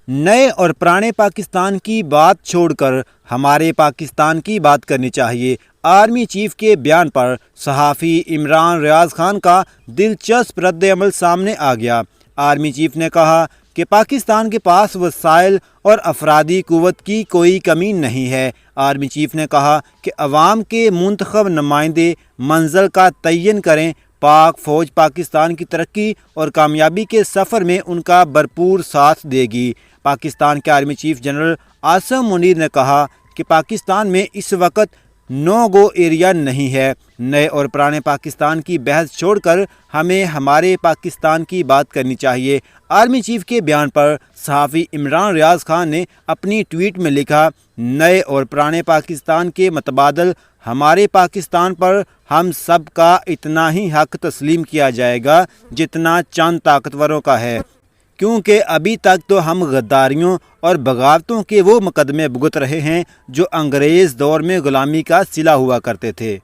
نئے اور پرانے پاکستان کی بات چھوڑ کر ہمارے پاکستان کی بات کرنی چاہیے۔ آرمی چیف کے بیان پر صحافی عمران ریاض خان کا دلچسپ رد عمل سامنے آ گیا۔ آرمی چیف نے کہا کہ پاکستان کے پاس وسائل اور افرادی قوت کی کوئی کمی نہیں ہے۔ آرمی چیف نے کہا کہ عوام کے منتخب نمائندے منزل کا تعین کریں۔ پاک فوج پاکستان کی ترقی اور کامیابی کے سفر میں ان کا بھرپور ساتھ دے گی۔ پاکستان کے army chief general Asim Munir نے کہا کہ پاکستان میں اس وقت نو گو ایریا نہیں ہے۔ نئے اور پرانے پاکستان کی بحث چھوڑ کر ہمیں ہمارے پاکستان کی بات کرنی چاہیے۔ آرمی چیف کے بیان پر صحافی عمران ریاض خان نے اپنی ٹویٹ میں لکھا، نئے اور پرانے پاکستان کے متبادل ہمارے پاکستان پر ہم سب کا اتنا ہی حق تسلیم کیا جائے گا جتنا چند طاقتوروں کا ہے، کیونکہ ابھی تک تو ہم غداریوں اور بغاوتوں کے وہ مقدمے بھگت رہے ہیں جو انگریز دور میں غلامی کا صلہ ہوا کرتے تھے۔